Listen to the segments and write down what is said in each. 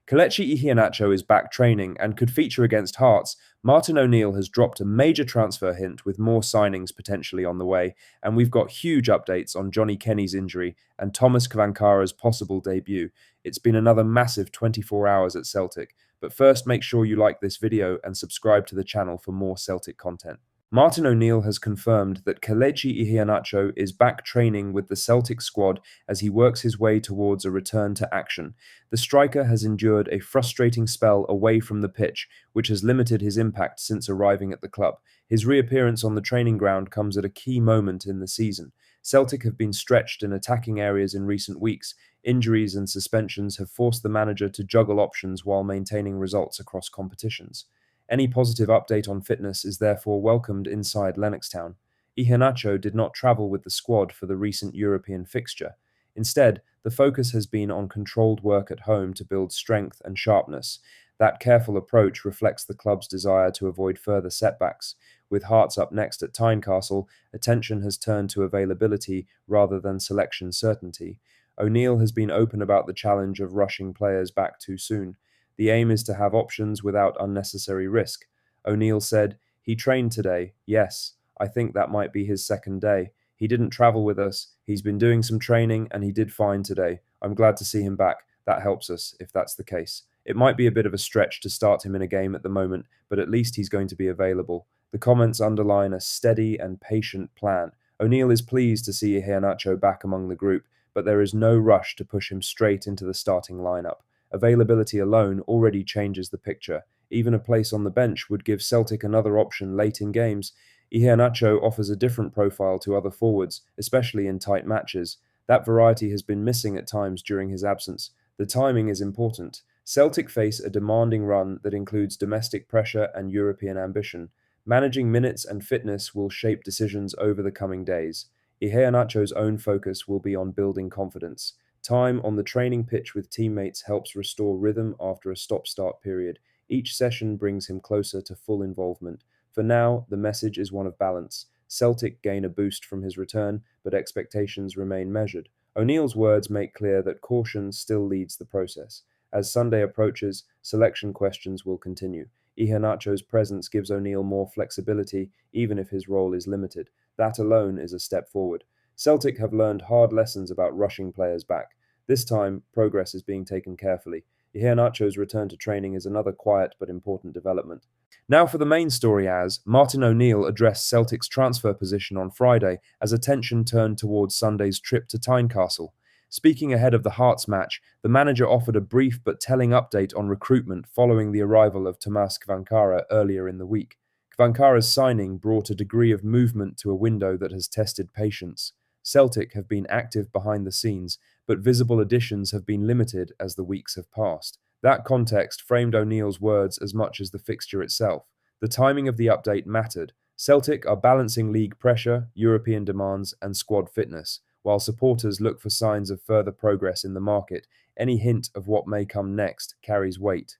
Kelechi Iheanacho is back training and could feature against Hearts. Martin O'Neill has dropped a major transfer hint with more signings potentially on the way, and we've got huge updates on Johnny Kenny's injury and Thomas Kvankara's possible debut. It's been another massive 24 hours at Celtic, but first make sure you like this video and subscribe to the channel for more Celtic content. Martin O'Neill has confirmed that Kelechi Iheanacho is back training with the Celtic squad as he works his way towards a return to action. The striker has endured a frustrating spell away from the pitch, which has limited his impact since arriving at the club. His reappearance on the training ground comes at a key moment in the season. Celtic have been stretched in attacking areas in recent weeks. Injuries and suspensions have forced the manager to juggle options while maintaining results across competitions. Any positive update on fitness is therefore welcomed inside Lennoxtown. Iheanacho did not travel with the squad for the recent European fixture. Instead, the focus has been on controlled work at home to build strength and sharpness. That careful approach reflects the club's desire to avoid further setbacks. With Hearts up next at Tynecastle, attention has turned to availability rather than selection certainty. O'Neill has been open about the challenge of rushing players back too soon. The aim is to have options without unnecessary risk. O'Neill said, "He trained today, yes. I think that might be his second day. He didn't travel with us. He's been doing some training and he did fine today. I'm glad to see him back. That helps us, if that's the case. It might be a bit of a stretch to start him in a game at the moment, but at least he's going to be available." The comments underline a steady and patient plan. O'Neill is pleased to see Iheanacho back among the group, but there is no rush to push him straight into the starting lineup. Availability alone already changes the picture. Even a place on the bench would give Celtic another option late in games. Iheanacho offers a different profile to other forwards, especially in tight matches. That variety has been missing at times during his absence. The timing is important. Celtic face a demanding run that includes domestic pressure and European ambition. Managing minutes and fitness will shape decisions over the coming days. Iheanacho's own focus will be on building confidence. Time on the training pitch with teammates helps restore rhythm after a stop-start period. Each session brings him closer to full involvement. For now, the message is one of balance. Celtic gain a boost from his return, but expectations remain measured. O'Neill's words make clear that caution still leads the process. As Sunday approaches, selection questions will continue. Iheanacho's presence gives O'Neill more flexibility, even if his role is limited. That alone is a step forward. Celtic have learned hard lessons about rushing players back. This time, progress is being taken carefully. Iheanacho's return to training is another quiet but important development. Now for the main story, as Martin O'Neill addressed Celtic's transfer position on Friday as attention turned towards Sunday's trip to Tynecastle. Speaking ahead of the Hearts match, the manager offered a brief but telling update on recruitment following the arrival of Tomas Kvankara earlier in the week. Kvankara's signing brought a degree of movement to a window that has tested patience. Celtic have been active behind the scenes, but visible additions have been limited as the weeks have passed. That context framed O'Neill's words as much as the fixture itself. The timing of the update mattered. Celtic are balancing league pressure, European demands, and squad fitness. While supporters look for signs of further progress in the market, any hint of what may come next carries weight.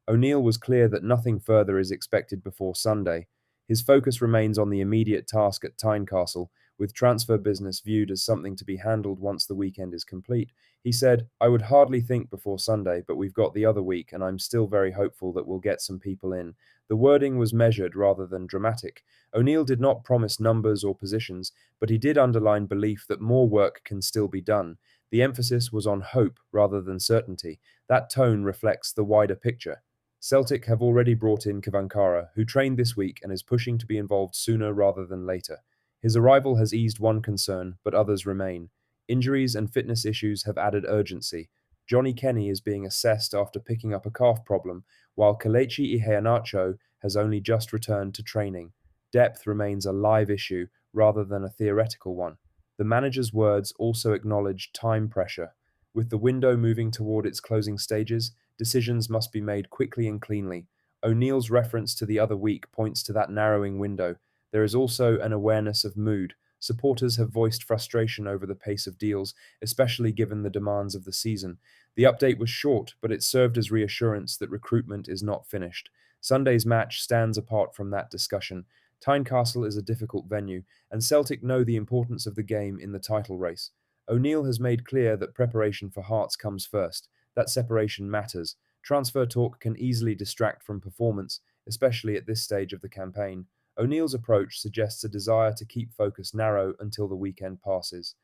O'Neill was clear that nothing further is expected before Sunday. His focus remains on the immediate task at Tynecastle, with transfer business viewed as something to be handled once the weekend is complete. He said, "I would hardly think before Sunday, but we've got the other week, and I'm still very hopeful that we'll get some people in." The wording was measured rather than dramatic. O'Neill did not promise numbers or positions, but he did underline belief that more work can still be done. The emphasis was on hope rather than certainty. That tone reflects the wider picture. Celtic have already brought in Kvankara, who trained this week and is pushing to be involved sooner rather than later. His arrival has eased one concern, but others remain. Injuries and fitness issues have added urgency. Johnny Kenny is being assessed after picking up a calf problem, while Kelechi Iheanacho has only just returned to training. Depth remains a live issue rather than a theoretical one. The manager's words also acknowledge time pressure. With the window moving toward its closing stages, decisions must be made quickly and cleanly. O'Neill's reference to the other week points to that narrowing window. There is also an awareness of mood. Supporters have voiced frustration over the pace of deals, especially given the demands of the season. The update was short, but it served as reassurance that recruitment is not finished. Sunday's match stands apart from that discussion. Tynecastle is a difficult venue, and Celtic know the importance of the game in the title race. O'Neill has made clear that preparation for Hearts comes first. That separation matters. Transfer talk can easily distract from performance, especially at this stage of the campaign. O'Neill's approach suggests a desire to keep focus narrow until the weekend passes.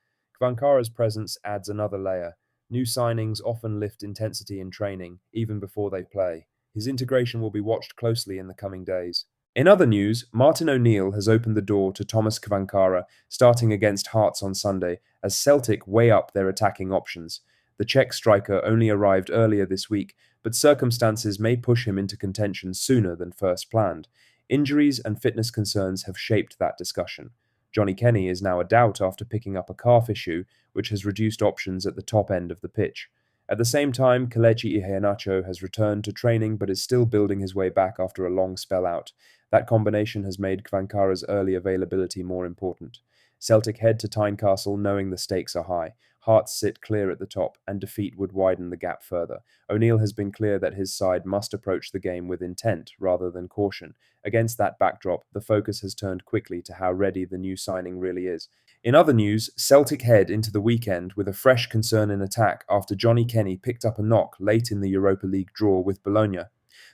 Kvankara's presence adds another layer. New signings often lift intensity in training, even before they play. His integration will be watched closely in the coming days. In other news, Martin O'Neill has opened the door to Thomas Kvankara starting against Hearts on Sunday as Celtic weigh up their attacking options. The Czech striker only arrived earlier this week, but circumstances may push him into contention sooner than first planned. Injuries and fitness concerns have shaped that discussion. Johnny Kenny is now a doubt after picking up a calf issue, which has reduced options at the top end of the pitch. At the same time, Kelechi Iheanacho has returned to training but is still building his way back after a long spell out. That combination has made Kvankara's early availability more important. Celtic head to Tynecastle knowing the stakes are high. Hearts sit clear at the top, and defeat would widen the gap further. O'Neill has been clear that his side must approach the game with intent rather than caution. Against that backdrop, the focus has turned quickly to how ready the new signing really is. In other news, Celtic head into the weekend with a fresh concern in attack after Johnny Kenny picked up a knock late in the Europa League draw with Bologna.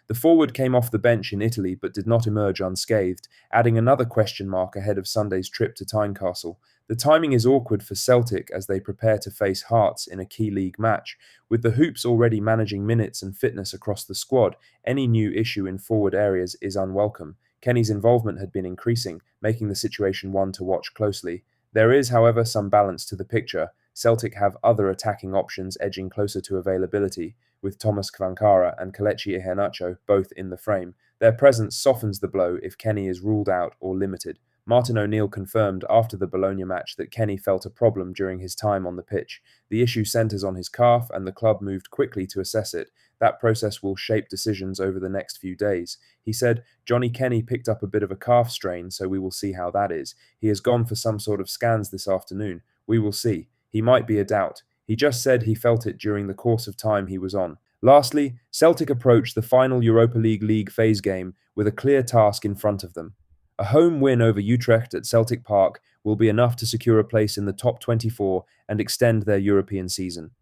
The forward came off the bench in Italy but did not emerge unscathed, adding another question mark ahead of Sunday's trip to Tynecastle. The timing is awkward for Celtic as they prepare to face Hearts in a key league match. With the Hoops already managing minutes and fitness across the squad, any new issue in forward areas is unwelcome. Kenny's involvement had been increasing, making the situation one to watch closely. There is, however, some balance to the picture. Celtic have other attacking options edging closer to availability, with Thomas Kvankara and Kelechi Iheanacho both in the frame. Their presence softens the blow if Kenny is ruled out or limited. Martin O'Neill confirmed after the Bologna match that Kenny felt a problem during his time on the pitch. The issue centres on his calf, and the club moved quickly to assess it. That process will shape decisions over the next few days. He said, "Johnny Kenny picked up a bit of a calf strain, so we will see how that is. He has gone for some sort of scans this afternoon. We will see. He might be a doubt. He just said he felt it during the course of time he was on." Lastly, Celtic approach the final Europa League phase game with a clear task in front of them. A home win over Utrecht at Celtic Park will be enough to secure a place in the top 24 and extend their European season.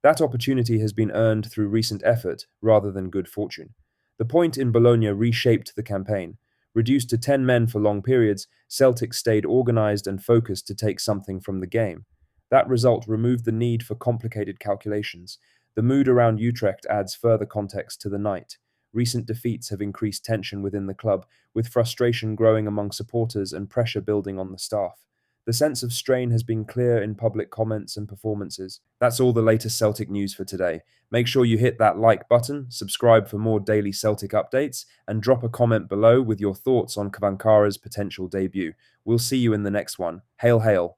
That opportunity has been earned through recent effort rather than good fortune. The point in Bologna reshaped the campaign. Reduced to 10 men for long periods, Celtic stayed organised and focused to take something from the game. That result removed the need for complicated calculations. The mood around Utrecht adds further context to the night. Recent defeats have increased tension within the club, with frustration growing among supporters and pressure building on the staff. The sense of strain has been clear in public comments and performances. That's all the latest Celtic news for today. Make sure you hit that like button, subscribe for more daily Celtic updates, and drop a comment below with your thoughts on Kvankara's potential debut. We'll see you in the next one. Hail, hail!